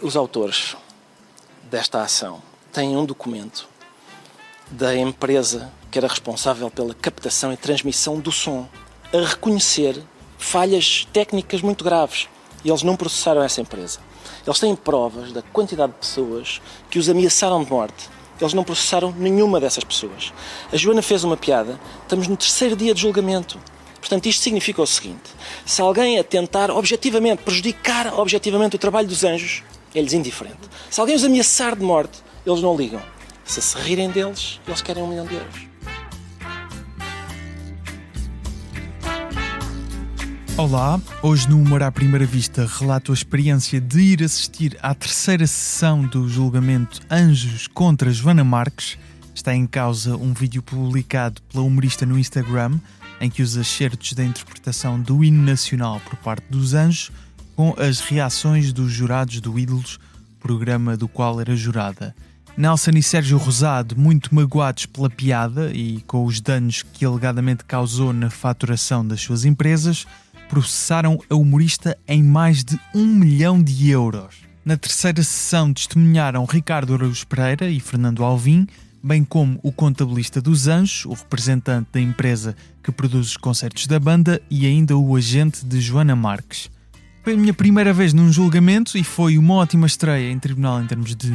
Os autores desta ação têm um documento da empresa que era responsável pela captação e transmissão do som, a reconhecer falhas técnicas muito graves. E eles não processaram essa empresa. Eles têm provas da quantidade de pessoas que os ameaçaram de morte. Eles não processaram nenhuma dessas pessoas. A Joana fez uma piada. Estamos no 3º dia de julgamento. Portanto, isto significa o seguinte: se alguém atentar objetivamente, prejudicar objetivamente o trabalho dos anjos, é-lhes indiferente. Se alguém os ameaçar de morte, eles não ligam. Se rirem deles, eles querem 1 milhão de euros. Olá, hoje no Humor à Primeira Vista relato a experiência de ir assistir à 3ª sessão do julgamento Anjos contra Joana Marques. Está em causa um vídeo publicado pela humorista no Instagram, em que usa excertos da interpretação do hino nacional por parte dos Anjos, com as reações dos jurados do Ídolos, programa do qual era jurada. Nelson e Sérgio Rosado, muito magoados pela piada e com os danos que alegadamente causou na faturação das suas empresas, processaram a humorista em mais de 1 milhão de euros. Na 3ª sessão testemunharam Ricardo Araújo Pereira e Fernando Alvim, bem como o contabilista dos Anjos, o representante da empresa que produz os concertos da banda e ainda o agente de Joana Marques. Foi a minha primeira vez num julgamento e foi uma ótima estreia em tribunal em termos de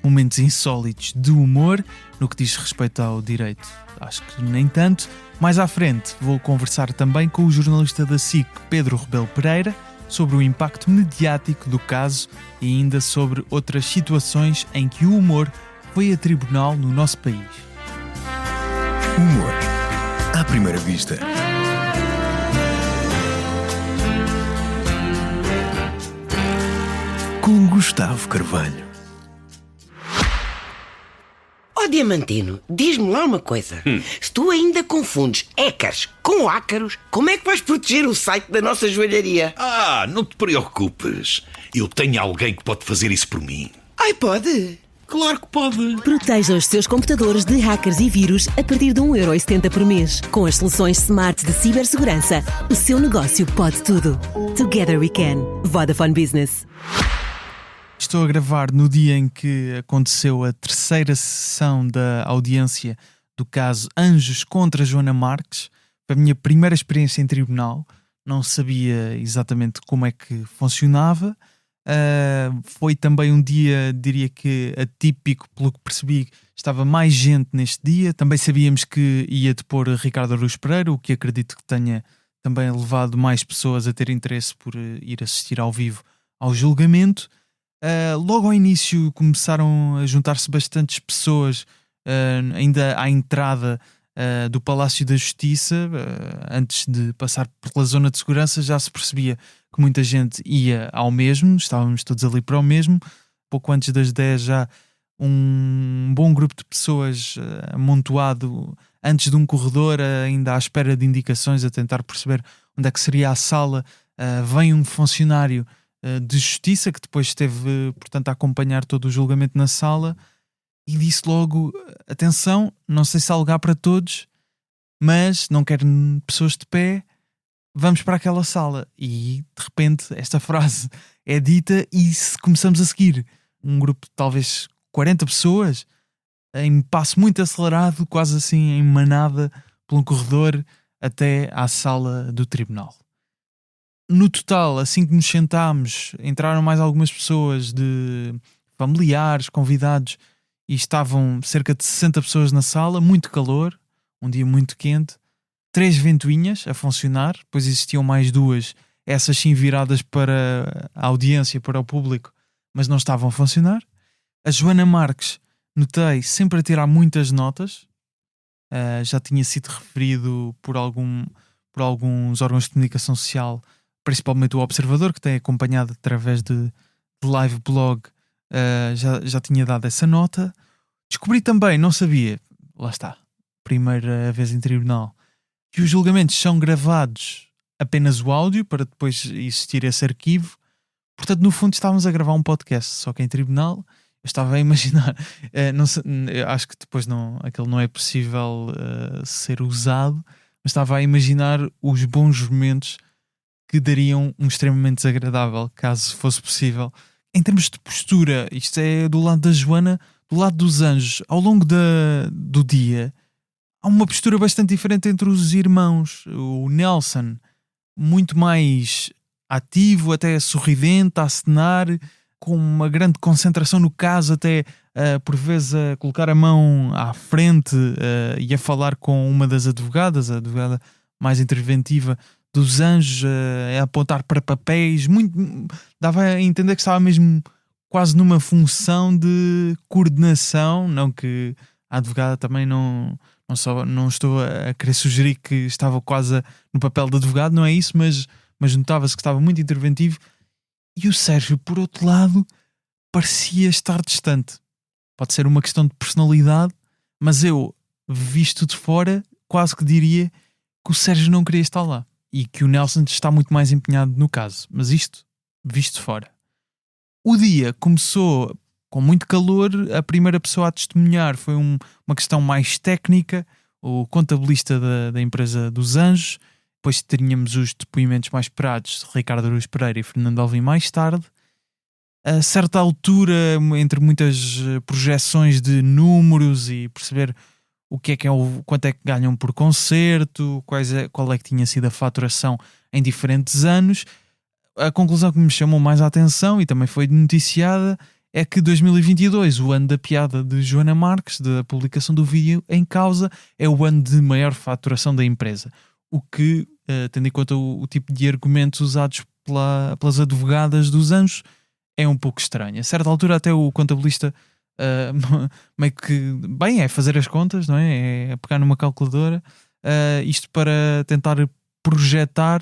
momentos insólitos de humor. No que diz respeito ao direito, acho que nem tanto. Mais à frente vou conversar também com o jornalista da SIC, Pedro Rebelo Pereira, sobre o impacto mediático do caso e ainda sobre outras situações em que o humor foi a tribunal no nosso país. Humor à Primeira Vista. Com Gustavo Carvalho. Ó Diamantino, diz-me lá uma coisa. Se tu ainda confundes écaros com ácaros, como é que vais proteger o site da nossa joalharia? Não te preocupes. Eu tenho alguém que pode fazer isso por mim. Ai, pode? Claro que pode. Proteja os seus computadores de hackers e vírus a partir de 1,70€ por mês. Com as soluções Smart de cibersegurança, o seu negócio pode tudo. Together we can. Vodafone Business. Estou a gravar no dia em que aconteceu a 3ª sessão da audiência do caso Anjos contra Joana Marques. Foi a minha primeira experiência em tribunal. Não sabia exatamente como é que funcionava. Foi também um dia, diria que atípico, pelo que percebi. Estava mais gente neste dia. Também sabíamos que ia depor Ricardo Araújo Pereira, o que acredito que tenha também levado mais pessoas a ter interesse por ir assistir ao vivo ao julgamento. Logo ao início começaram a juntar-se bastantes pessoas, ainda à entrada do Palácio da Justiça. Antes de passar pela zona de segurança já se percebia que muita gente ia ao mesmo, estávamos todos ali para o mesmo. Pouco antes das 10 já um bom grupo de pessoas amontoado antes de um corredor, ainda à espera de indicações, a tentar perceber onde é que seria a sala. Vem um funcionário de justiça que depois esteve, portanto, a acompanhar todo o julgamento na sala e disse logo: atenção, não sei se há lugar para todos, mas não quero pessoas de pé, vamos para aquela sala. E de repente esta frase é dita e começamos a seguir um grupo de talvez 40 pessoas em passo muito acelerado, quase assim em manada, por um corredor até à sala do tribunal. No total, assim que nos sentámos, entraram mais algumas pessoas, de familiares, convidados, e estavam cerca de 60 pessoas na sala, muito calor, um dia muito quente, 3 ventoinhas a funcionar, depois existiam mais 2, essas sim viradas para a audiência, para o público, mas não estavam a funcionar. A Joana Marques, notei, sempre a tirar muitas notas, já tinha sido referido por alguns órgãos de comunicação social, principalmente o Observador, que tem acompanhado através de live blog, já tinha dado essa nota. Descobri também, não sabia, lá está, primeira vez em tribunal, que os julgamentos são gravados apenas o áudio, para depois existir esse arquivo. Portanto, no fundo estávamos a gravar um podcast, só que em tribunal. Eu estava a imaginar, não sei, acho que depois aquele não é possível ser usado, mas estava a imaginar os bons momentos que dariam um extremamente desagradável, caso fosse possível, em termos de postura, isto é do lado da Joana, do lado dos anjos, ao longo do dia, há uma postura bastante diferente entre os irmãos. O Nelson, muito mais ativo, até sorridente, a acenar, com uma grande concentração no caso, até por vezes a colocar a mão à frente e a falar com uma das advogadas, a advogada mais interventiva dos anjos, a apontar para papéis, dava a entender que estava mesmo quase numa função de coordenação. Não que a advogada também não estou a querer sugerir que estava quase no papel de advogado, não é isso, mas notava-se que estava muito interventivo. E o Sérgio, por outro lado, parecia estar distante. Pode ser uma questão de personalidade, mas eu, visto de fora, quase que diria que o Sérgio não queria estar lá e que o Nelson está muito mais empenhado no caso. Mas isto, visto de fora. O dia começou com muito calor. A primeira pessoa a testemunhar foi uma questão mais técnica, o contabilista da empresa dos Anjos. Depois teríamos os depoimentos mais esperados de Ricardo Araújo Pereira e Fernando Alvim mais tarde. A certa altura, entre muitas projeções de números e perceber quanto é que ganham por concerto, qual é que tinha sido a faturação em diferentes anos, a conclusão que me chamou mais a atenção e também foi noticiada é que 2022, o ano da piada de Joana Marques, da publicação do vídeo em causa, é o ano de maior faturação da empresa. O que, tendo em conta o tipo de argumentos usados pelas advogadas dos Anjos, é um pouco estranho. A certa altura até o contabilista meio que, bem, é fazer as contas, não é? É pegar numa calculadora, isto para tentar projetar,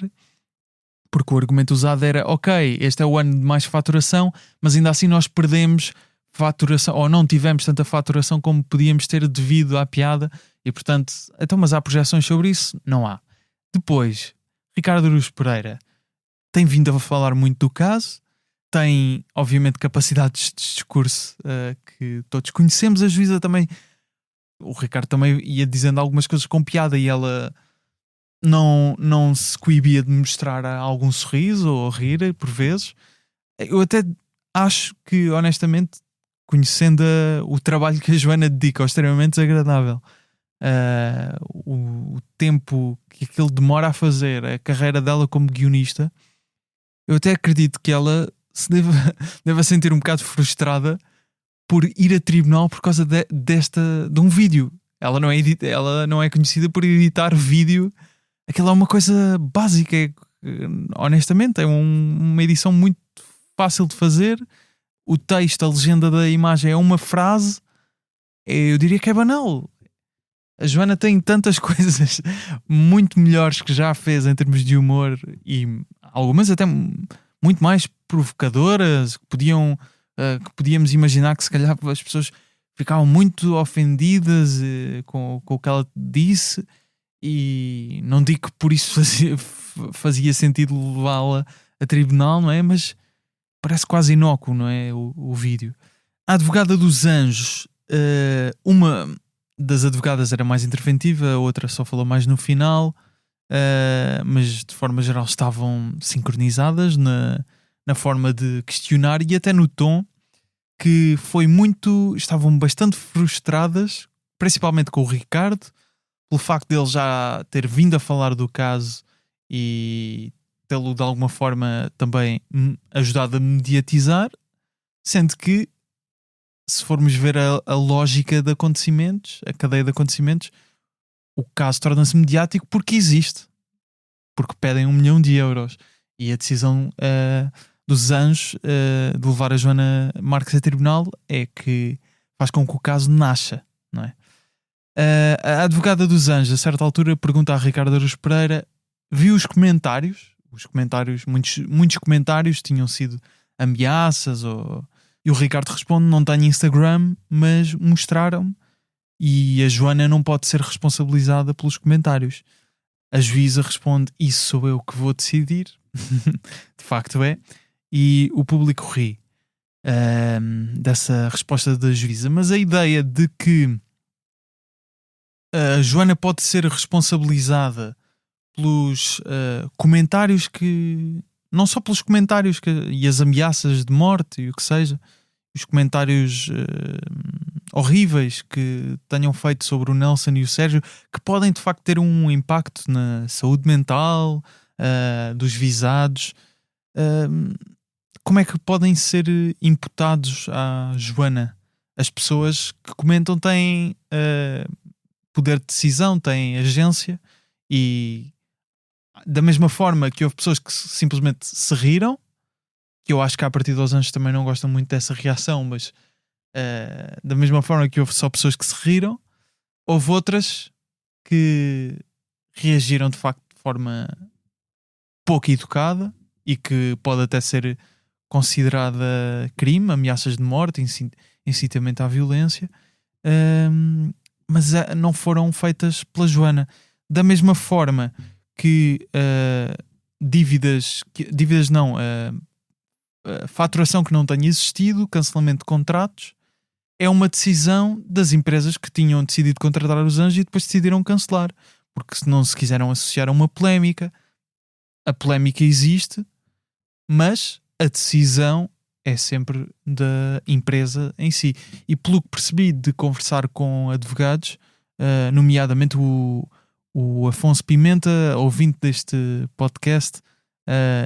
porque o argumento usado era, ok, este é o ano de mais faturação, mas ainda assim nós perdemos faturação, ou não tivemos tanta faturação como podíamos ter devido à piada, e portanto, então, mas há projeções sobre isso? Não há. Depois, Ricardo Araújo Pereira tem vindo a falar muito do caso, tem, obviamente, capacidades de discurso que todos conhecemos. A juíza também, o Ricardo também ia dizendo algumas coisas com piada e ela não se coibia de mostrar algum sorriso ou rir, por vezes. Eu até acho que, honestamente, conhecendo o trabalho que a Joana dedica, é extremamente desagradável. O tempo que aquilo demora a fazer, a carreira dela como guionista, eu até acredito que ela se deva sentir um bocado frustrada por ir a tribunal por causa de um vídeo. Ela não é conhecida por editar vídeo. Aquilo é uma coisa básica. Honestamente, é uma edição muito fácil de fazer. O texto, a legenda da imagem é uma frase. Eu diria que é banal. A Joana tem tantas coisas muito melhores que já fez em termos de humor, e algumas até muito mais provocadoras, que podíamos imaginar que se calhar as pessoas ficavam muito ofendidas com o que ela disse, e não digo que por isso fazia sentido levá-la a tribunal, não é? Mas parece quase inócuo, não é? O vídeo. A advogada dos Anjos, uma das advogadas era mais interventiva, a outra só falou mais no final, mas de forma geral estavam sincronizadas na forma de questionar e até no tom, que estavam bastante frustradas, principalmente com o Ricardo, pelo facto de ele já ter vindo a falar do caso e tê-lo de alguma forma também ajudado a mediatizar, sendo que, se formos ver a lógica de acontecimentos, a cadeia de acontecimentos, o caso torna-se mediático porque existe, porque pedem 1 milhão de euros, e a decisão dos Anjos de levar a Joana Marques a tribunal é que faz com que o caso nasça, não é? A advogada dos Anjos, a certa altura, pergunta a Ricardo Araújo Pereira, viu os comentários, muitos comentários tinham sido ameaças, e o Ricardo responde, não tenho Instagram, mas mostraram, e a Joana não pode ser responsabilizada pelos comentários. A juíza responde, isso sou eu que vou decidir. De facto é. E o público ri dessa resposta da juíza. Mas a ideia de que a Joana pode ser responsabilizada pelos comentários que não só pelos comentários e as ameaças de morte e o que seja, os comentários horríveis que tenham feito sobre o Nelson e o Sérgio, que podem de facto ter um impacto na saúde mental dos visados. Como é que podem ser imputados à Joana? As pessoas que comentam têm poder de decisão, têm agência, e da mesma forma que houve pessoas que simplesmente se riram, que eu acho que a partir dos Anjos também não gostam muito dessa reação, mas da mesma forma que houve só pessoas que se riram, houve outras que reagiram de facto de forma pouco educada e que pode até ser considerada crime, ameaças de morte, incitamento à violência, mas não foram feitas pela Joana. Da mesma forma que faturação que não tenha existido, cancelamento de contratos, é uma decisão das empresas que tinham decidido contratar os Anjos e depois decidiram cancelar, porque se não se quiseram associar a uma polémica. A polémica existe, mas a decisão é sempre da empresa em si. E pelo que percebi de conversar com advogados, nomeadamente o Afonso Pimenta, ouvinte deste podcast,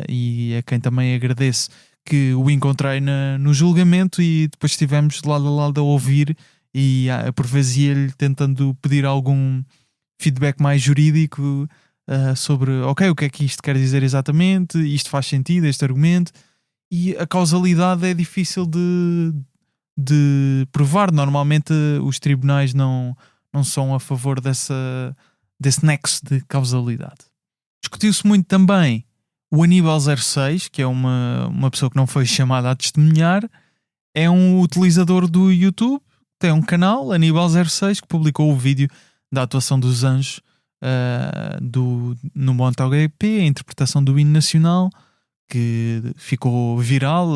e a quem também agradeço, que o encontrei no julgamento e depois estivemos de lado a lado a ouvir e por vezes ia-lhe tentando pedir algum feedback mais jurídico sobre, ok, o que é que isto quer dizer exatamente, isto faz sentido, este argumento, e a causalidade é difícil de provar. Normalmente os tribunais não são a favor desse nexo de causalidade. Discutiu-se muito também o Aníbal 06, que é uma pessoa que não foi chamada a testemunhar, é um utilizador do YouTube, tem um canal, Aníbal 06, que publicou o vídeo da atuação dos Anjos no MotoGP, a interpretação do hino nacional, que ficou viral,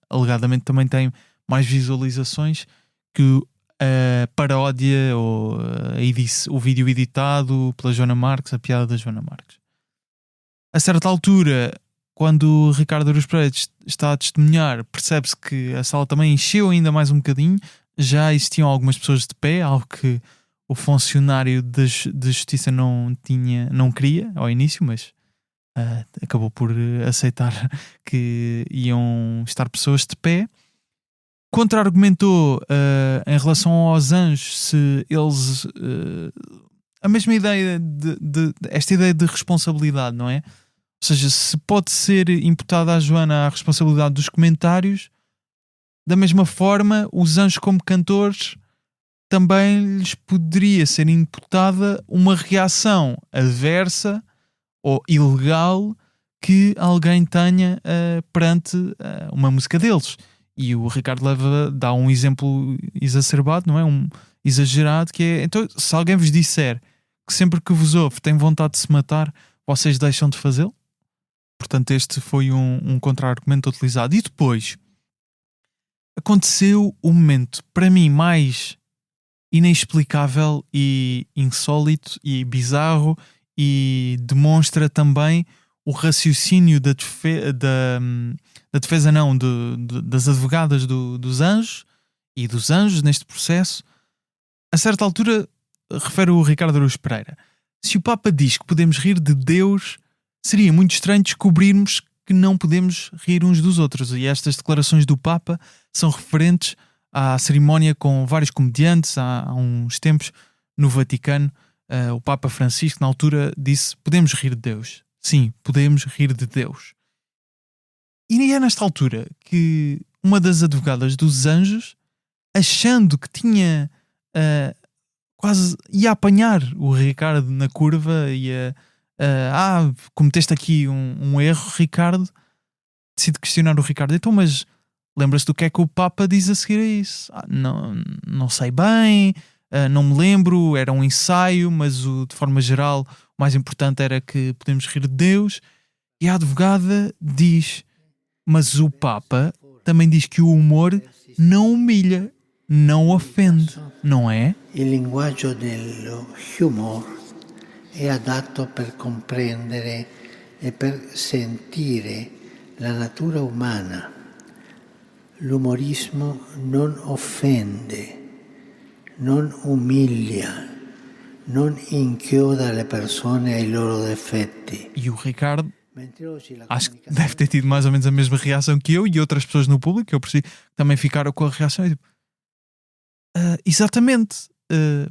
alegadamente também tem mais visualizações que a paródia ou o vídeo editado pela Joana Marques, a piada da Joana Marques. A certa altura, quando o Ricardo Aruz Pereira está a testemunhar, percebe-se que a sala também encheu ainda mais um bocadinho, já existiam algumas pessoas de pé, algo que o funcionário de justiça não queria ao início, mas acabou por aceitar que iam estar pessoas de pé. Contra-argumentou em relação aos Anjos se eles... a mesma ideia esta ideia de responsabilidade, não é? Ou seja, se pode ser imputada à Joana a responsabilidade dos comentários, da mesma forma, os Anjos como cantores também lhes poderia ser imputada uma reação adversa ou ilegal que alguém tenha perante uma música deles. E o Ricardo dá um exemplo exacerbado, não é? Exagerado, que é: então, se alguém vos disser que sempre que vos ouve tem vontade de se matar, vocês deixam de fazê-lo? Portanto, este foi um contra-argumento utilizado. E depois aconteceu o momento, para mim, mais inexplicável e insólito e bizarro, e demonstra também o raciocínio das advogadas dos Anjos e dos Anjos neste processo. A certa altura, refere o Ricardo Aruz Pereira: se o Papa diz que podemos rir de Deus, seria muito estranho descobrirmos que não podemos rir uns dos outros. E estas declarações do Papa são referentes à cerimónia com vários comediantes há uns tempos no Vaticano. O Papa Francisco, na altura, disse: podemos rir de Deus. Sim, podemos rir de Deus. E é nesta altura que uma das advogadas dos Anjos, achando que tinha quase ia apanhar o Ricardo na curva, cometeste aqui um erro, Ricardo, decide questionar o Ricardo. Então, mas lembra-se do que é que o Papa diz a seguir a isso? Não sei bem, não me lembro, era um ensaio, mas de forma geral o mais importante era que podemos rir de Deus. E a advogada diz: mas o Papa também diz que o humor não humilha, não ofende, não é? Il linguaggio dello humor è adatto per comprendere e per sentire la natura umana. L'umorismo non offende, non umilia, non inchioda le persone ai loro difetti. E o Ricardo, acho que deve ter tido mais ou menos a mesma reação que eu e outras pessoas no público, eu percebi, que também ficaram com a reação e tipo, exatamente,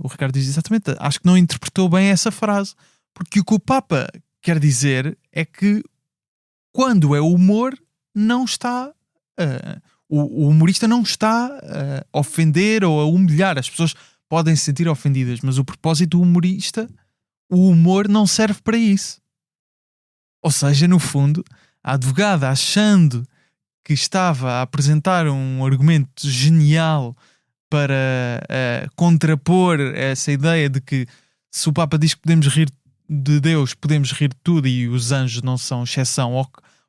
o Ricardo diz exatamente, acho que não interpretou bem essa frase, porque o que o Papa quer dizer é que quando é humor, não está, o humorista não está a ofender ou a humilhar, as pessoas podem se sentir ofendidas, mas o propósito do humorista, o humor não serve para isso. Ou seja, no fundo, a advogada, achando que estava a apresentar um argumento genial para contrapor essa ideia de que se o Papa diz que podemos rir de Deus, podemos rir de tudo e os anjos não são exceção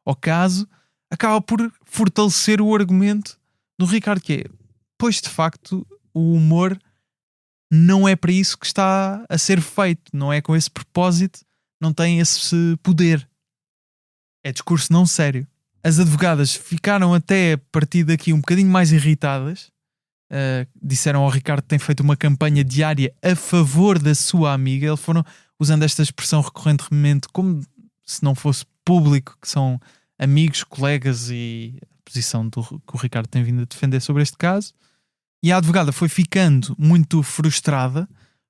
ao caso, acaba por fortalecer o argumento do Ricardo, que é, pois de facto o humor não é para isso que está a ser feito, não é com esse propósito, não tem esse poder. É discurso não sério. As advogadas ficaram até a partir daqui um bocadinho mais irritadas. Disseram ao Ricardo que tem feito uma campanha diária a favor da sua amiga. Eles foram usando esta expressão recorrentemente como se não fosse público, que são amigos, colegas, e a posição que o Ricardo tem vindo a defender sobre este caso. E a advogada foi ficando muito frustrada,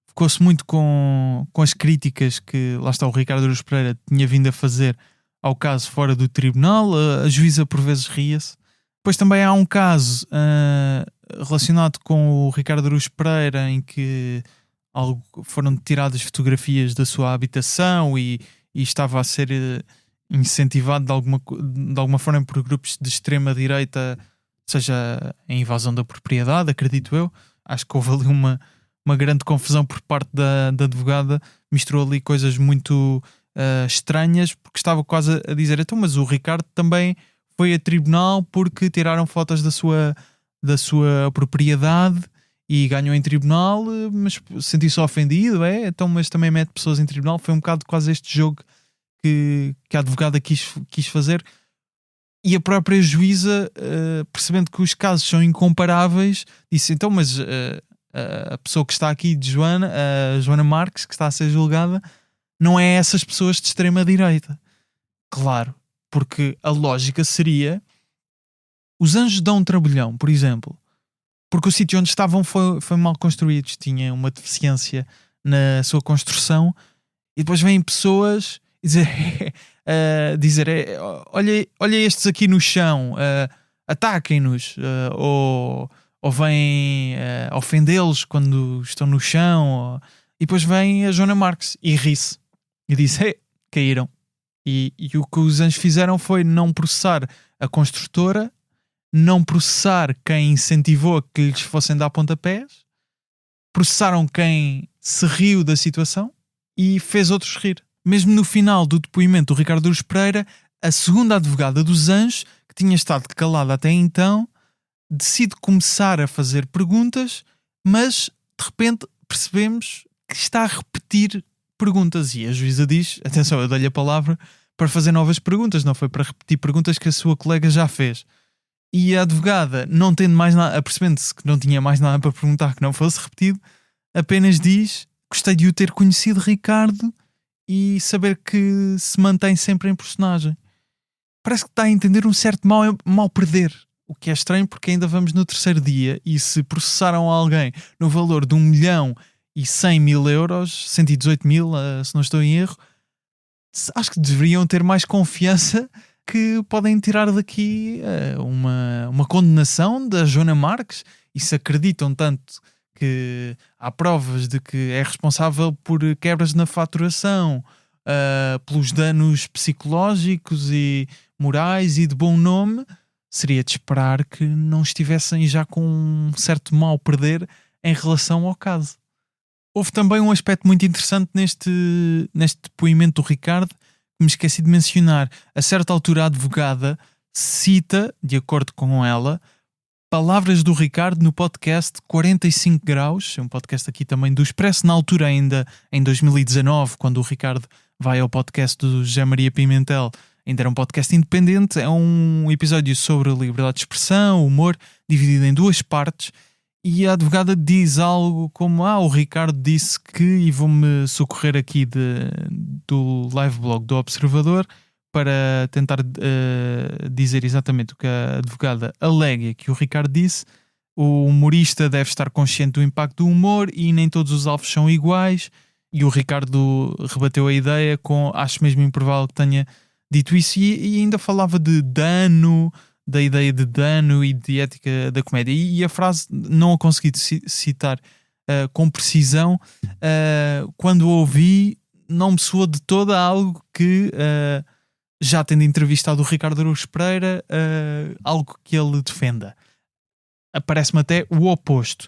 ficou-se muito com as críticas que, lá está, o Ricardo Araújo Pereira tinha vindo a fazer ao caso fora do tribunal. A juíza por vezes ria-se. Depois também há um caso relacionado com o Ricardo Araújo Pereira em que foram tiradas fotografias da sua habitação e estava a ser incentivado de alguma forma por grupos de extrema-direita, seja em invasão da propriedade, acredito eu. Acho que houve ali uma grande confusão por parte da advogada, misturou ali coisas muito estranhas, porque estava quase a dizer, então, mas o Ricardo também foi a tribunal porque tiraram fotos da sua propriedade e ganhou em tribunal, mas sentiu-se ofendido, então, mas também mete pessoas em tribunal. Foi um bocado quase este jogo que a advogada quis fazer. E a própria juíza, percebendo que os casos são incomparáveis, disse, então, mas a pessoa que está aqui de a Joana Marques, que está a ser julgada, não é essas pessoas de extrema-direita. Claro, porque a lógica seria, os anjos dão um trabalhão, por exemplo, porque o sítio onde estavam foi mal construído, tinha uma deficiência na sua construção, e depois vêm pessoas dizer olha estes aqui no chão, ataquem-nos, ou vêm ofendê-los quando estão no chão, e depois vem a Joana Marques e ri-se e diz, caíram. E o que os anjos fizeram foi não processar a construtora, não processar quem incentivou a que lhes fossem dar pontapés, processaram quem se riu da situação e fez outros rir. Mesmo no final do depoimento do Ricardo Araújo Pereira, a segunda advogada dos anjos, que tinha estado calada até então, decide começar a fazer perguntas, mas de repente percebemos que está a repetir perguntas, e a juíza diz, atenção, eu dei-lhe a palavra para fazer novas perguntas, não foi para repetir perguntas que a sua colega já fez. E a advogada, não tendo mais nada, apercebendo-se que não tinha mais nada para perguntar que não fosse repetido, apenas diz, gostei de o ter conhecido, Ricardo, e saber que se mantém sempre em personagem. Parece que está a entender um certo mal perder, o que é estranho porque ainda vamos no terceiro dia, e se processaram alguém no valor de 1.100.000 euros, 118.000, se não estou em erro, acho que deveriam ter mais confiança que podem tirar daqui uma condenação da Joana Marques, e se acreditam tanto que há provas de que é responsável por quebras na faturação, pelos danos psicológicos e morais e de bom nome, seria de esperar que não estivessem já com um certo mal perder em relação ao caso. Houve também um aspecto muito interessante neste depoimento do Ricardo, que me esqueci de mencionar. A certa altura a advogada cita, de acordo com ela, palavras do Ricardo no podcast 45 Graus, é um podcast aqui também do Expresso, na altura ainda em 2019, quando o Ricardo vai ao podcast do José Maria Pimentel, ainda era um podcast independente. É um episódio sobre liberdade de expressão, humor, dividido em 2 partes. E a advogada diz algo como: o Ricardo disse que, e vou-me socorrer aqui do live blog do Observador para tentar dizer exatamente o que a advogada alega que o Ricardo disse. O humorista deve estar consciente do impacto do humor e nem todos os alvos são iguais. E o Ricardo rebateu a ideia com: acho mesmo improvável que tenha dito isso, e ainda falava de dano, da ideia de dano e de ética da comédia. E a frase não a consegui citar com precisão. Quando a ouvi, não me soou de todo a algo que, já tendo entrevistado o Ricardo Araújo Pereira, algo que ele defenda. Parece-me até o oposto.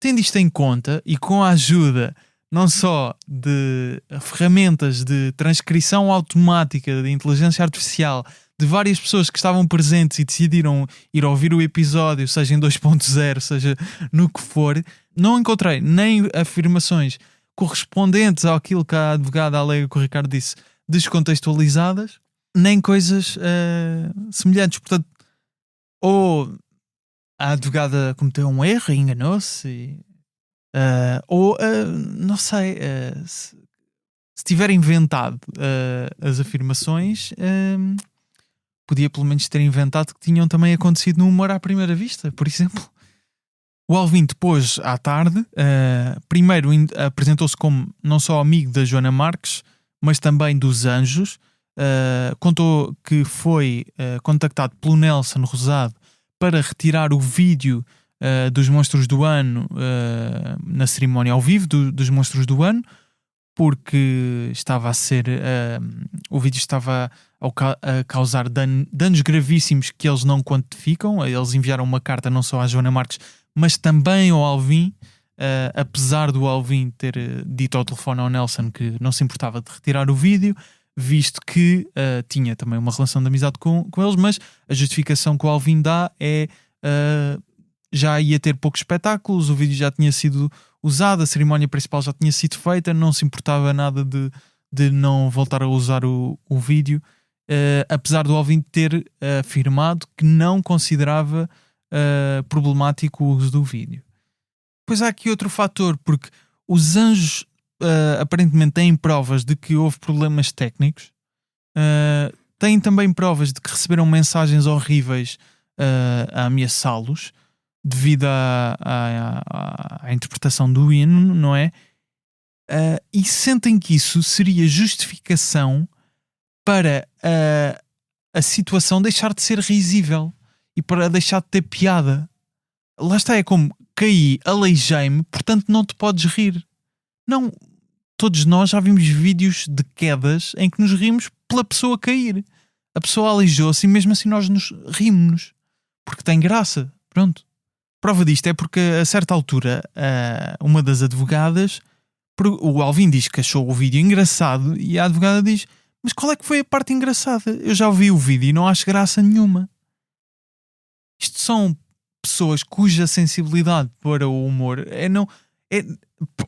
Tendo isto em conta e com a ajuda não só de ferramentas de transcrição automática de inteligência artificial de várias pessoas que estavam presentes e decidiram ir ouvir o episódio, seja em 2.0, seja no que for, não encontrei nem afirmações correspondentes àquilo que a advogada alega que o Ricardo disse, descontextualizadas, nem coisas semelhantes. Portanto, ou a advogada cometeu um erro e enganou-se, ou não sei, se tiver inventado as afirmações, podia pelo menos ter inventado que tinham também acontecido no humor à primeira vista, por exemplo. O Alvin depois, à tarde, primeiro apresentou-se como não só amigo da Joana Marques, mas também dos Anjos. Contou que foi contactado pelo Nelson Rosado para retirar o vídeo dos Monstros do Ano na cerimónia ao vivo dos Monstros do Ano, porque estava a ser o vídeo estava a causar danos gravíssimos que eles não quantificam. Eles enviaram uma carta não só à Joana Marques, mas também ao Alvin, apesar do Alvin ter dito ao telefone ao Nelson que não se importava de retirar o vídeo, visto que tinha também uma relação de amizade com eles. Mas a justificação que o Alvin dá é já ia ter poucos espetáculos, o vídeo já tinha sido usado, a cerimónia principal já tinha sido feita, não se importava nada de não voltar a usar o vídeo, apesar do Alvin ter afirmado que não considerava problemático o uso do vídeo. Pois há aqui outro fator, porque os Anjos aparentemente têm provas de que houve problemas técnicos, têm também provas de que receberam mensagens horríveis a ameaçá-los devido à interpretação do hino, não é? E sentem que isso seria justificação para a situação deixar de ser risível e para deixar de ter piada. Lá está, é como: caí, aleijei-me, portanto não te podes rir. Não, todos nós já vimos vídeos de quedas em que nos rimos pela pessoa cair. A pessoa aleijou-se e mesmo assim nós nos rimos, porque tem graça. Pronto. Prova disto é porque a certa altura uma das advogadas, o Alvin diz que achou o vídeo engraçado e a advogada diz: mas qual é que foi a parte engraçada? Eu já ouvi o vídeo e não acho graça nenhuma. Isto são pessoas cuja sensibilidade para o humor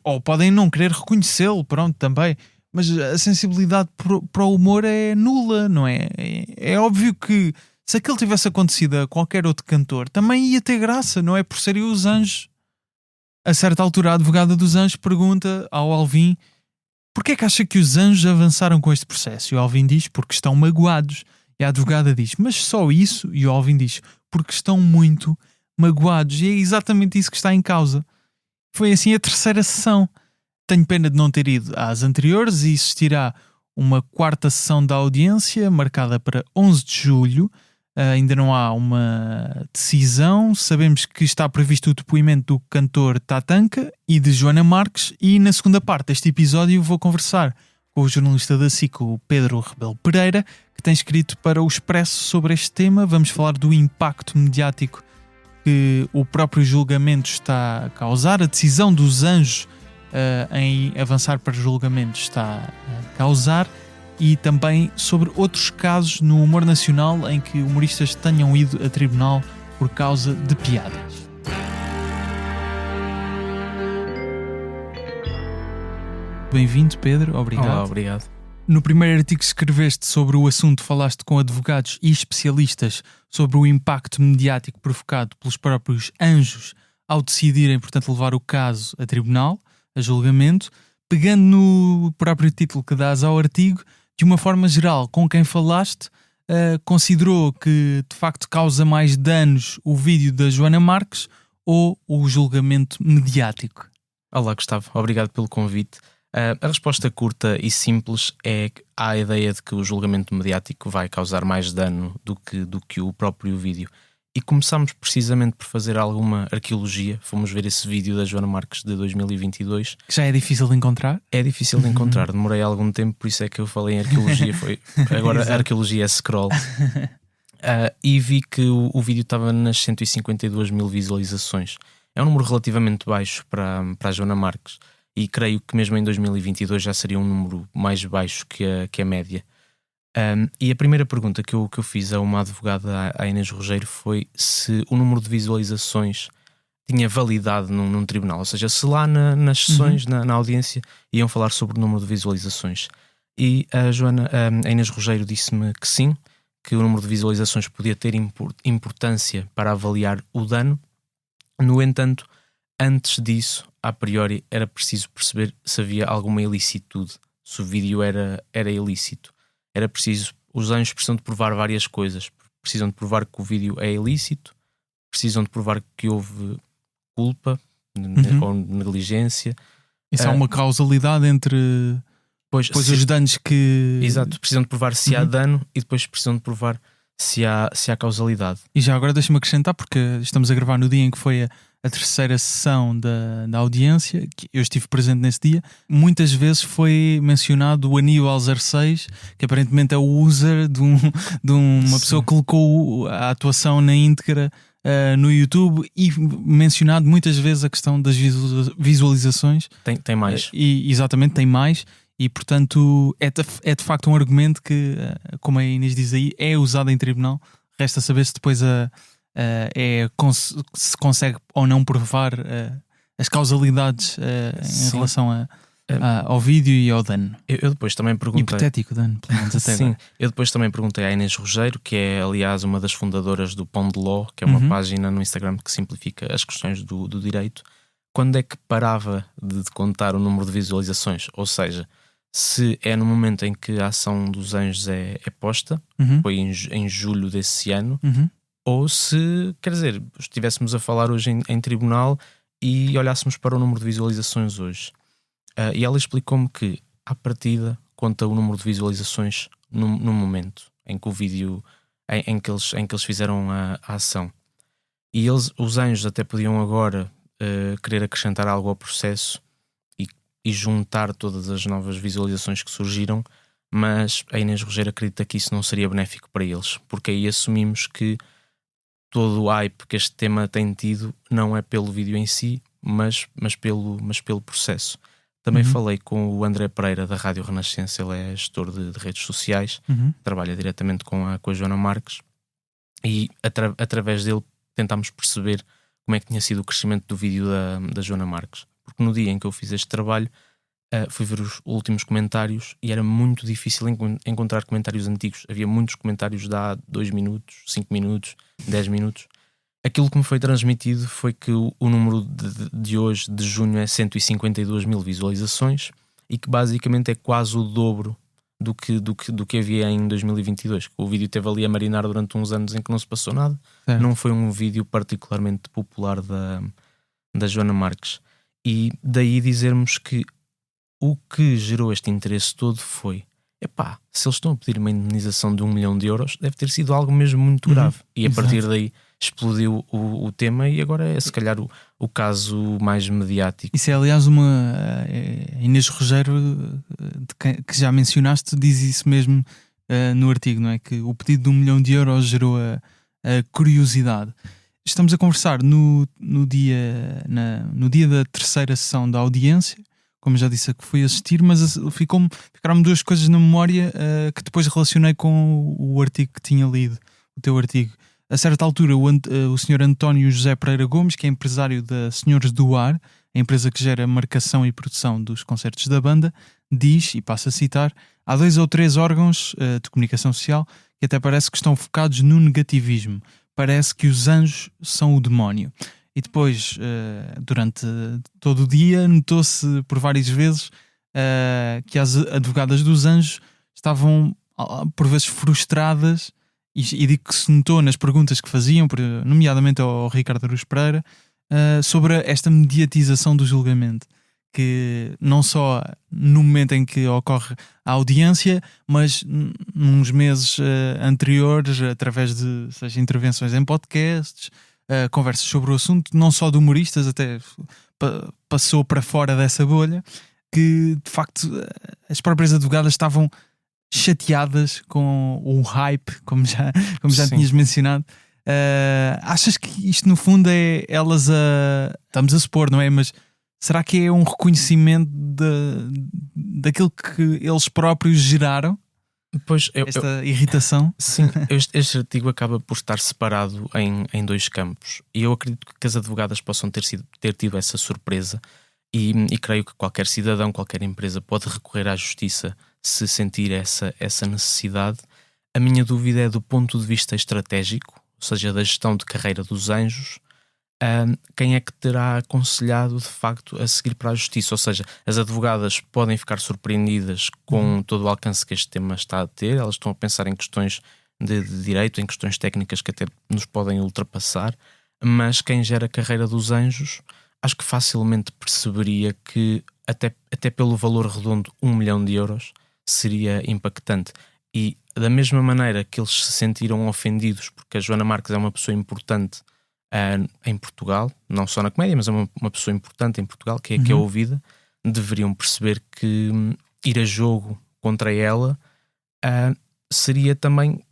ou podem não querer reconhecê-lo, pronto, também, mas a sensibilidade para o humor é nula, não é? É óbvio que se aquilo tivesse acontecido a qualquer outro cantor, também ia ter graça, não é? Por serem os Anjos. A certa altura, a advogada dos Anjos pergunta ao Alvin: porquê é que acha que os Anjos avançaram com este processo? E o Alvin diz: porque estão magoados. E a advogada diz: mas só isso? E o Alvin diz: porque estão muito magoados. E é exatamente isso que está em causa. Foi assim a terceira sessão. Tenho pena de não ter ido às anteriores, e existirá uma quarta sessão da audiência marcada para 11 de julho. Ainda não há uma decisão. Sabemos que está previsto o depoimento do cantor Tatanka e de Joana Marques, e na segunda parte deste episódio vou conversar com o jornalista da SIC, o Pedro Rebelo Pereira, que tem escrito para o Expresso sobre este tema. Vamos falar do impacto mediático que o próprio julgamento está a causar, a decisão dos Anjos em avançar para julgamento está a causar, e também sobre outros casos no humor nacional em que humoristas tenham ido a tribunal por causa de piadas. Bem-vindo, Pedro. Obrigado. Olá, obrigado. No primeiro artigo que escreveste sobre o assunto, falaste com advogados e especialistas sobre o impacto mediático provocado pelos próprios anjos ao decidirem, portanto, levar o caso a tribunal, a julgamento. Pegando no próprio título que dás ao artigo, de uma forma geral, com quem falaste, considerou que de facto causa mais danos o vídeo da Joana Marques ou o julgamento mediático? Olá, Gustavo, obrigado pelo convite. A resposta curta e simples é que há a ideia de que o julgamento mediático vai causar mais dano do que o próprio vídeo. E começámos precisamente por fazer alguma arqueologia. Fomos ver esse vídeo da Joana Marques de 2022. Que já é difícil de encontrar? É difícil de encontrar, demorei algum tempo, por isso é que eu falei em arqueologia. Agora a arqueologia é scroll. E vi que o vídeo estava nas 152 mil visualizações. É um número relativamente baixo para a Joana Marques. E creio que mesmo em 2022 já seria um número mais baixo que a média. E a primeira pergunta que eu fiz a uma advogada, a Inês Rogério, foi se o número de visualizações tinha validade num tribunal. Ou seja, se lá nas sessões, na audiência, iam falar sobre o número de visualizações. E a Inês Rogério disse-me que sim, que o número de visualizações podia ter importância para avaliar o dano. No entanto, antes disso, a priori, era preciso perceber se havia alguma ilicitude, se o vídeo era ilícito. Era preciso, os anjos precisam de provar várias coisas. Precisam de provar que o vídeo é ilícito, precisam de provar que houve culpa ou negligência. Isso há uma causalidade entre os danos que... Exato, precisam de provar se há dano e depois precisam de provar se há causalidade. E já agora deixa-me acrescentar, porque estamos a gravar no dia em que foi a terceira sessão da audiência, que eu estive presente nesse dia. Muitas vezes foi mencionado o Aníbal 06, que aparentemente é o user de uma pessoa que colocou a atuação na íntegra no YouTube, e mencionado muitas vezes a questão das visualizações. Tem mais. E exatamente, tem mais. E portanto é de facto um argumento que, como a Inês diz aí, é usado em tribunal. Resta saber se depois se consegue ou não provar as causalidades em relação ao vídeo e ao dano. Eu depois também perguntei... Hipotético dano, pelo menos até Sim, agora. eu depois também perguntei à Inês Rogério, que é aliás uma das fundadoras do Pão de Ló, que é uma página no Instagram que simplifica as questões do direito, quando é que parava de contar o número de visualizações. Ou seja, se é no momento em que a ação dos anjos é posta, foi em julho desse ano, ou se, quer dizer, estivéssemos a falar hoje em tribunal e olhássemos para o número de visualizações hoje. E ela explicou-me que, à partida, conta o número de visualizações no momento em que o vídeo, em que eles fizeram a ação. E os anjos até podiam agora querer acrescentar algo ao processo e juntar todas as novas visualizações que surgiram, mas a Inês Rogério acredita que isso não seria benéfico para eles, porque aí assumimos que todo o hype que este tema tem tido não é pelo vídeo em si, mas pelo processo. Também falei com o André Pereira da Rádio Renascença, ele é gestor de redes sociais, trabalha diretamente com a Joana Marques, e através dele tentámos perceber como é que tinha sido o crescimento do vídeo da Joana Marques. Porque no dia em que eu fiz este trabalho, fui ver os últimos comentários e era muito difícil encontrar comentários antigos. Havia muitos comentários de há 2 minutos, 5 minutos, 10 minutos. Aquilo que me foi transmitido foi que o número de hoje, de junho, é 152 mil visualizações, e que basicamente é quase o dobro do que havia em 2022. O vídeo esteve ali a marinar durante uns anos em que não se passou nada. Não foi um vídeo particularmente popular da Joana Marques. E daí dizermos que o que gerou este interesse todo foi: se eles estão a pedir uma indemnização de 1 milhão de euros, deve ter sido algo mesmo muito grave. E a partir daí explodiu o tema, e agora é se calhar o caso mais mediático. Isso é aliás a Inês Rogério, que já mencionaste, diz isso mesmo no artigo, não é? Que o pedido de 1 milhão de euros gerou a curiosidade. Estamos a conversar no dia da terceira sessão da audiência, como já disse, a que fui assistir, mas ficaram-me 2 coisas na memória que depois relacionei com o artigo que tinha lido, o teu artigo. a certa altura o Sr. António José Pereira Gomes, que é empresário da Senhores do Ar, a empresa que gera marcação e produção dos concertos da banda, diz, e passo a citar: há 2 ou 3 órgãos de comunicação social que até parece que estão focados no negativismo. Parece que os anjos são o demónio. E depois, durante todo o dia, notou-se por várias vezes que as advogadas dos anjos estavam, por vezes, frustradas, e digo que se notou nas perguntas que faziam, nomeadamente ao Ricardo Aruz Pereira, sobre esta mediatização do julgamento, que não só no momento em que ocorre a audiência, mas nos meses anteriores, através de seja intervenções em podcasts, conversas sobre o assunto, não só de humoristas, até passou para fora dessa bolha, que de facto as próprias advogadas estavam chateadas com o hype, como já tinhas mencionado. Achas que isto no fundo é elas estamos a supor, não é? Mas será que é um reconhecimento daquilo que eles próprios geraram? Pois, esta irritação? Sim, este artigo acaba por estar separado em 2 campos, e eu acredito que as advogadas possam ter tido essa surpresa, e creio que qualquer cidadão, qualquer empresa pode recorrer à justiça se sentir essa necessidade. A minha dúvida é do ponto de vista estratégico, ou seja, da gestão de carreira dos anjos. Quem é que terá aconselhado de facto a seguir para a justiça? Ou seja, as advogadas podem ficar surpreendidas com todo o alcance que este tema está a ter, elas estão a pensar em questões de direito, em questões técnicas que até nos podem ultrapassar, mas quem gera a carreira dos anjos, acho que facilmente perceberia que até pelo valor redondo 1 milhão de euros seria impactante. E da mesma maneira que eles se sentiram ofendidos porque a Joana Marques é uma pessoa importante em Portugal, não só na comédia, mas é uma pessoa importante em Portugal, que é ouvida, deveriam perceber que ir a jogo contra ela teria também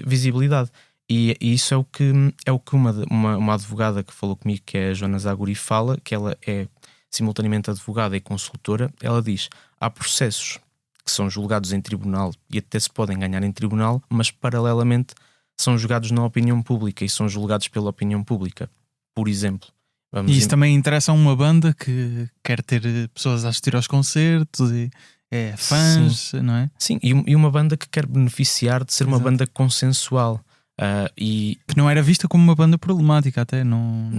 visibilidade. E isso é o que uma advogada que falou comigo, que é a Joana Zaguri, fala, que ela é simultaneamente advogada e consultora. Ela diz: há processos que são julgados em tribunal e até se podem ganhar em tribunal, mas paralelamente são julgados na opinião pública e são julgados pela opinião pública. Por exemplo, e isso também interessa a uma banda que quer ter pessoas a assistir aos concertos e fãs, sim, não é? Sim, e uma banda que quer beneficiar de ser uma banda consensual. E que não era vista como uma banda problemática, até não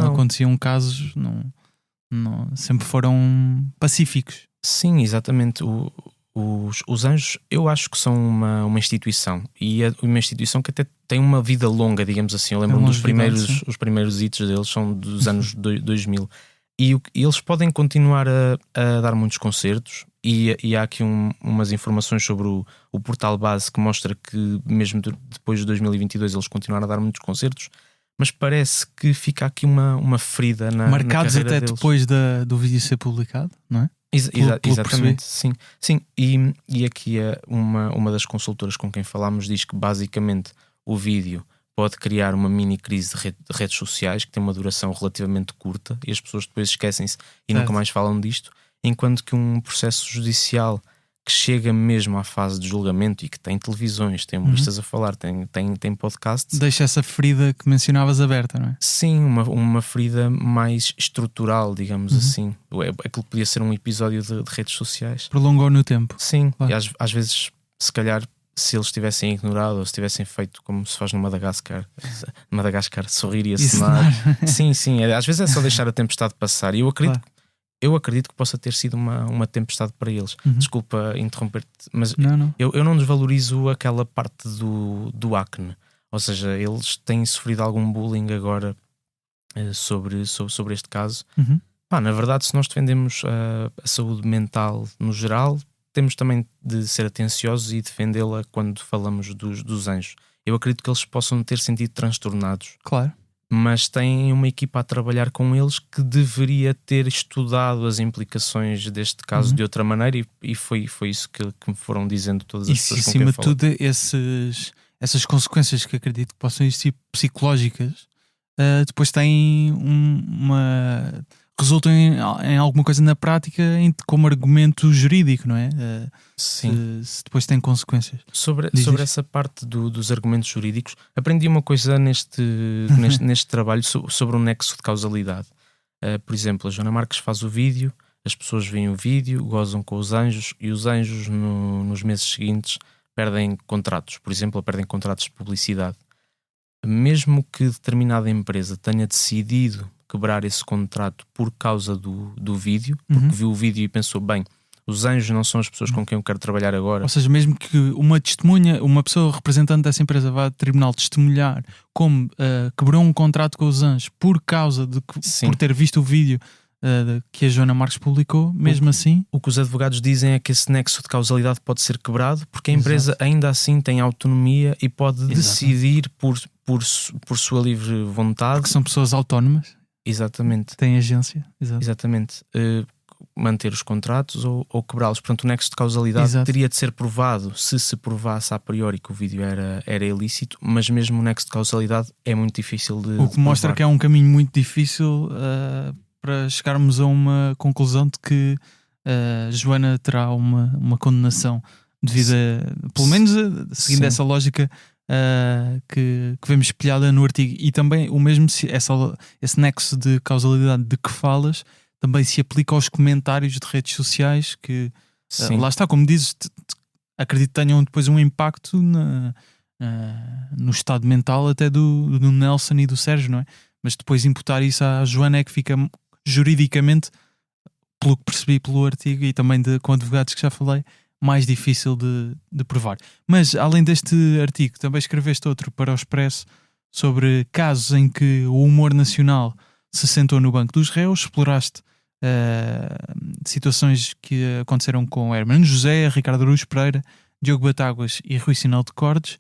aconteciam casos, não, sempre foram pacíficos. Sim, exatamente. Os anjos, eu acho que são uma instituição, e é uma instituição que até tem uma vida longa, digamos assim. Eu lembro-me os primeiros hits deles são dos anos 2000, e eles podem continuar a dar muitos concertos, e há aqui umas informações sobre o portal base que mostra que mesmo depois de 2022 eles continuaram a dar muitos concertos, mas parece que fica aqui uma ferida marcados na carreira até deles. Depois do vídeo ser publicado, não é? Exatamente, sim. E aqui uma das consultoras com quem falámos diz que basicamente o vídeo pode criar uma mini crise de redes sociais que tem uma duração relativamente curta e as pessoas depois esquecem-se e nunca mais falam disto, enquanto que um processo judicial que chega mesmo à fase de julgamento e que tem televisões, tem humoristas a falar, tem podcasts, deixa essa ferida que mencionavas aberta, não é? Sim, uma ferida mais estrutural, digamos assim. Aquilo que podia ser um episódio de redes sociais. Prolongou no tempo. Sim, claro. E às vezes, se calhar, se eles tivessem ignorado ou se tivessem feito como se faz no Madagascar, sorrir e acenar. Sim, às vezes é só deixar a tempestade passar. E eu acredito que possa ter sido uma tempestade para eles. Desculpa interromper-te, mas não. Eu não desvalorizo aquela parte do acne. Ou seja, eles têm sofrido algum bullying agora sobre este caso. Na verdade, se nós defendemos a saúde mental no geral, temos também de ser atenciosos e defendê-la quando falamos dos anjos. Eu acredito que eles possam ter sentido transtornados. Claro. Mas têm uma equipa a trabalhar com eles que deveria ter estudado as implicações deste caso de outra maneira, e foi isso que me foram dizendo todas as pessoas com quem eu acima de tudo, essas consequências que acredito que possam existir psicológicas depois têm resultam em alguma coisa na prática como argumento jurídico, não é? Sim. Se depois tem consequências. Sobre essa parte dos argumentos jurídicos, aprendi uma coisa neste trabalho sobre o nexo de causalidade. Por exemplo, a Joana Marques faz o vídeo, as pessoas veem o vídeo, gozam com os anjos, e os anjos nos meses seguintes perdem contratos. Por exemplo, perdem contratos de publicidade. Mesmo que determinada empresa tenha decidido quebrar esse contrato por causa do vídeo, porque viu o vídeo e pensou, bem, os anjos não são as pessoas com quem eu quero trabalhar agora. Ou seja, mesmo que uma testemunha, uma pessoa representante dessa empresa vá ao tribunal testemunhar como quebrou um contrato com os anjos por causa por ter visto o vídeo que a Joana Marques publicou, mesmo assim... O que os advogados dizem é que esse nexo de causalidade pode ser quebrado porque a empresa ainda assim tem autonomia e pode decidir por sua livre vontade. Porque são pessoas autónomas. Exatamente. Têm agência. Exatamente. Manter os contratos ou quebrá-los. Portanto, o nexo de causalidade teria de ser provado se provasse a priori que o vídeo era ilícito, mas mesmo o nexo de causalidade é muito difícil de O que mostra provar. que é um caminho muito difícil para chegarmos a uma conclusão de que Joana terá uma condenação devido pelo menos seguindo essa lógica que vemos espelhada no artigo. E também o mesmo esse nexo de causalidade de que falas também se aplica aos comentários de redes sociais que lá está, como dizes, acredito que tenham depois um impacto no estado mental até do Nelson e do Sérgio, não é? Mas depois imputar isso à Joana é que fica juridicamente, pelo que percebi pelo artigo e também com advogados que já falei, mais difícil de provar. Mas além deste artigo, também escreveste outro para o Expresso sobre casos em que o humor nacional se sentou no banco dos réus. Exploraste situações que aconteceram com Hermano José, Ricardo Araújo Pereira, Diogo Batáguas e Rui Sinal de Cordes.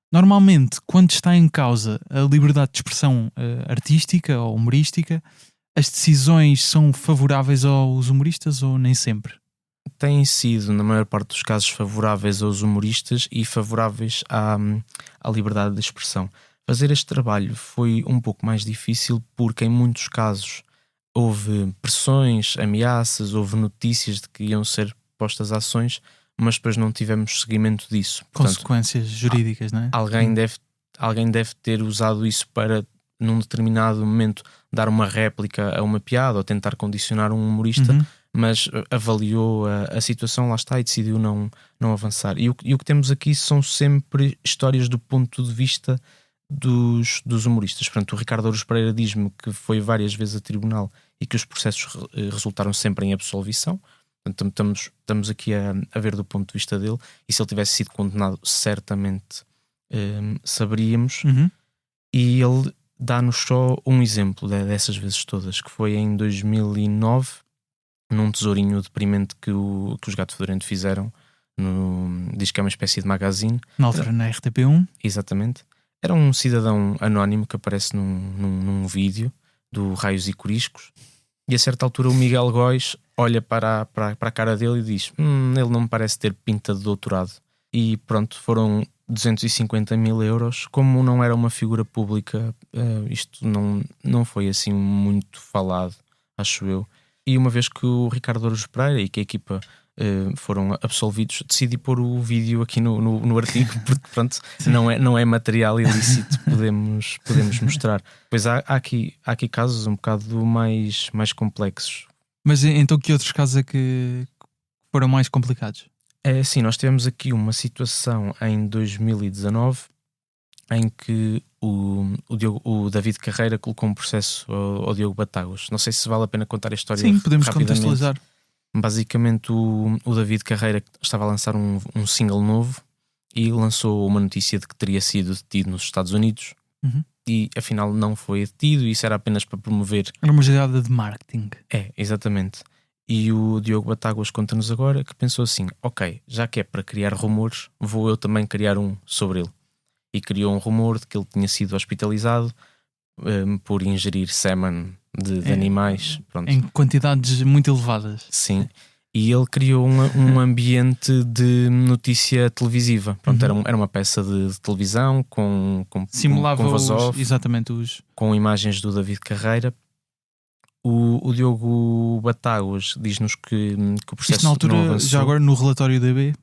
Normalmente, quando está em causa a liberdade de expressão artística ou humorística, as decisões são favoráveis aos humoristas ou nem sempre? Têm sido, na maior parte dos casos, favoráveis aos humoristas e favoráveis à liberdade de expressão. Fazer este trabalho foi um pouco mais difícil porque em muitos casos houve pressões, ameaças, houve notícias de que iam ser postas ações, mas depois não tivemos seguimento disso. Portanto, consequências jurídicas, não é? Alguém deve ter usado isso para, num determinado momento, dar uma réplica a uma piada ou tentar condicionar um humorista, mas avaliou a situação, lá está, e decidiu não avançar. E o que temos aqui são sempre histórias do ponto de vista dos humoristas. Portanto, o Ricardo Araújo Pereira diz-me que foi várias vezes a tribunal e que os processos resultaram sempre em absolvição. Portanto, estamos aqui a ver do ponto de vista dele, e se ele tivesse sido condenado, certamente saberíamos. E ele dá-nos só um exemplo dessas vezes todas, que foi em 2009, num tesourinho deprimente que os Gato Fedorento fizeram, diz que é uma espécie de magazine. Na altura na RTP1. Exatamente. Era um cidadão anónimo que aparece num vídeo do Raios e Coriscos, e a certa altura o Miguel Góis olha para a cara dele e diz: ele não me parece ter pinta de doutorado. E pronto, foram 250 mil euros. Como não era uma figura pública, isto não foi assim muito falado, acho eu. E uma vez que o Ricardo Araújo Pereira e que a equipa foram absolvidos, decidi pôr o vídeo aqui no artigo, porque pronto, não é material ilícito, podemos mostrar. Pois há aqui casos um bocado mais complexos. Mas então que outros casos é que foram mais complicados? É assim, nós tivemos aqui uma situação em 2019 em que o David Carreira colocou um processo ao Diogo Batáguas. Não sei se vale a pena contar a história. Sim, podemos contextualizar. Basicamente o David Carreira estava a lançar um single novo e lançou uma notícia de que teria sido detido nos Estados Unidos, e afinal não foi detido, e isso era apenas para promover. Era uma jogada de marketing. Exatamente. E o Diogo Batáguas conta-nos agora que pensou assim: ok, já que é para criar rumores, vou eu também criar um sobre ele. E criou um rumor de que ele tinha sido hospitalizado por ingerir sêmen de animais. Pronto. Em quantidades muito elevadas. Sim. E ele criou um ambiente de notícia televisiva. Pronto, era uma peça de televisão com voz off, exatamente, com imagens do David Carreira. O Diogo Batáguas diz-nos que o processo isto na altura, não avançou. já agora no relatório DB,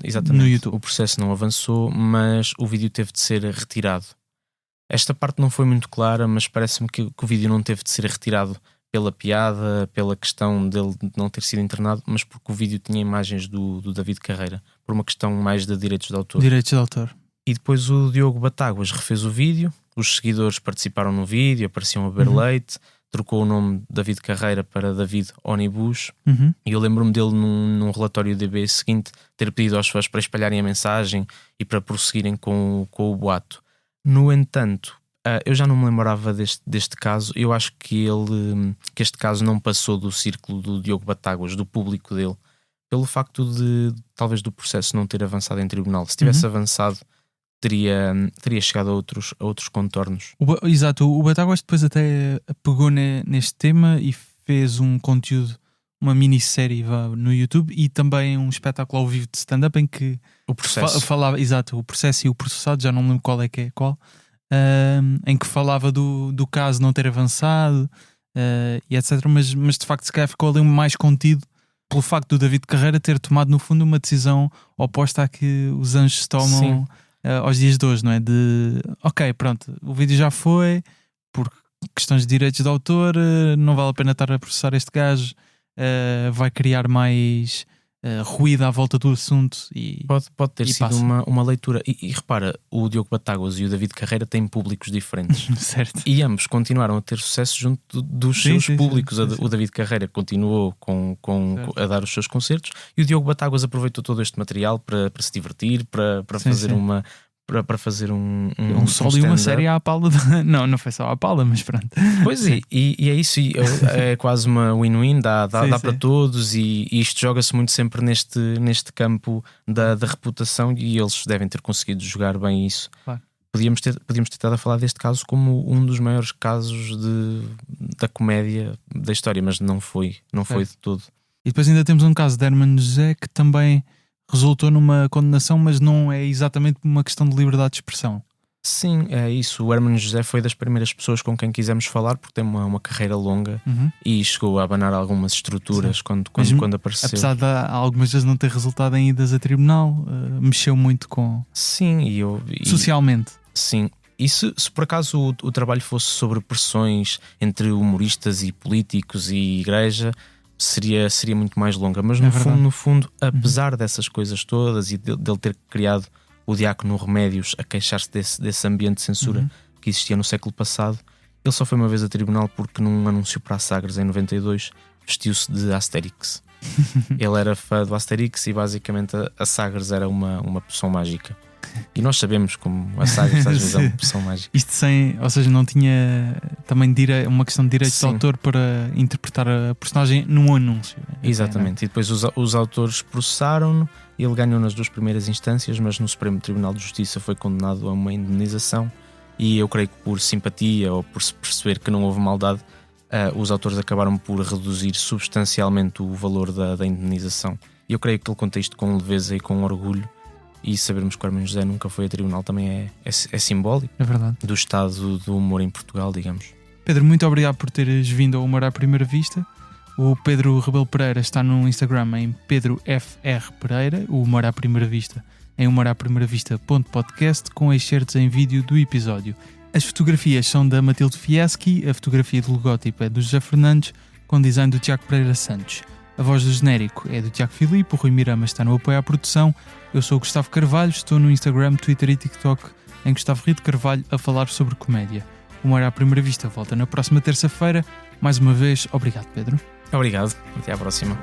exatamente, no YouTube. O processo não avançou, mas o vídeo teve de ser retirado. Esta parte não foi muito clara, mas parece-me que o vídeo não teve de ser retirado pela piada, pela questão dele não ter sido internado, mas porque o vídeo tinha imagens do David Carreira, por uma questão mais de direitos de autor. Direitos de autor. E depois o Diogo Batáguas refez o vídeo, os seguidores participaram no vídeo, apareciam a beber leite, trocou o nome David Carreira para David Onibus, e eu lembro-me dele num relatório DB seguinte ter pedido aos fãs para espalharem a mensagem e para prosseguirem com o boato. No entanto, eu já não me lembrava deste caso. Eu acho que este caso não passou do círculo do Diogo Batáguas, do público dele, pelo facto de talvez do processo não ter avançado em tribunal. Se tivesse avançado, teria chegado a outros contornos. Exato, o Batáguas depois até pegou neste tema e fez um conteúdo, uma minissérie no YouTube e também um espetáculo ao vivo de stand-up em que o processo falava, exato, o processo e o processado, já não me lembro qual é que é qual, em que falava do caso não ter avançado e etc, mas de facto se calhar ficou ali mais contido pelo facto do David Carreira ter tomado no fundo uma decisão oposta à que os anjos tomam aos dias de hoje, não é? De ok, pronto, o vídeo já foi, por questões de direitos de autor, não vale a pena estar a processar este gajo, vai criar mais ruído à volta do assunto e pode ter sido uma leitura. E repara, o Diogo Batáguas e o David Carreira têm públicos diferentes. Certo. E ambos continuaram a ter sucesso junto dos seus públicos. Sim. O David Carreira continuou a dar os seus concertos e o Diogo Batáguas aproveitou todo este material para se divertir, para fazer uma... Para fazer um solo e uma série à pala não foi só à pala, mas pronto. Pois é, e é isso, é quase uma win-win, dá para todos, e isto joga-se muito sempre neste campo da reputação, e eles devem ter conseguido jogar bem isso. Claro. Podíamos ter estado a falar deste caso como um dos maiores casos da comédia da história, mas não foi de todo. E depois ainda temos um caso de Hermano José que também resultou numa condenação, mas não é exatamente uma questão de liberdade de expressão. Sim, é isso. O Hermano José foi das primeiras pessoas com quem quisemos falar, porque tem uma carreira longa e chegou a abanar algumas estruturas quando apareceu. Apesar de algumas vezes não ter resultado em idas a tribunal, mexeu muito com... Sim, socialmente. Sim. E se por acaso o trabalho fosse sobre pressões entre humoristas e políticos e igreja, seria muito mais longa, mas no fundo, apesar dessas coisas todas e dele ter criado o Diácono Remédios a queixar-se desse ambiente de censura que existia no século passado, ele só foi uma vez a tribunal porque num anúncio para a Sagres em 92 vestiu-se de Asterix. Ele era fã do Asterix e basicamente a Sagres era uma poção mágica. E nós sabemos como a Sagres às vezes é uma poção mágica. Isto ou seja, não tinha também uma questão de direitos de autor para interpretar a personagem num anúncio. Exatamente. E depois os autores processaram-no, ele ganhou nas 2 primeiras instâncias, mas no Supremo Tribunal de Justiça foi condenado a uma indemnização, e eu creio que por simpatia ou por se perceber que não houve maldade, os autores acabaram por reduzir substancialmente o valor da indemnização. E eu creio que ele conta isto com leveza e com orgulho. E sabermos que o Hermano José nunca foi a tribunal também é simbólico. É verdade. Do estado do humor em Portugal, digamos. Pedro, muito obrigado por teres vindo ao Humor à Primeira Vista. O Pedro Rebelo Pereira está no Instagram em Pedro FR Pereira. O Humor à Primeira Vista em humoraprimeiravista.podcast, com excertos em vídeo do episódio. As fotografias são da Matilde Fieschi, a fotografia de logótipo é do José Fernandes, com design do Tiago Pereira Santos. A voz do genérico é do Tiago Filipe, o Rui Mirama está no apoio à produção. Eu sou o Gustavo Carvalho, estou no Instagram, Twitter e TikTok em Gustavo Rito Carvalho a falar sobre comédia. O Humor à Primeira Vista volta na próxima terça-feira. Mais uma vez, obrigado, Pedro. Obrigado, até à próxima.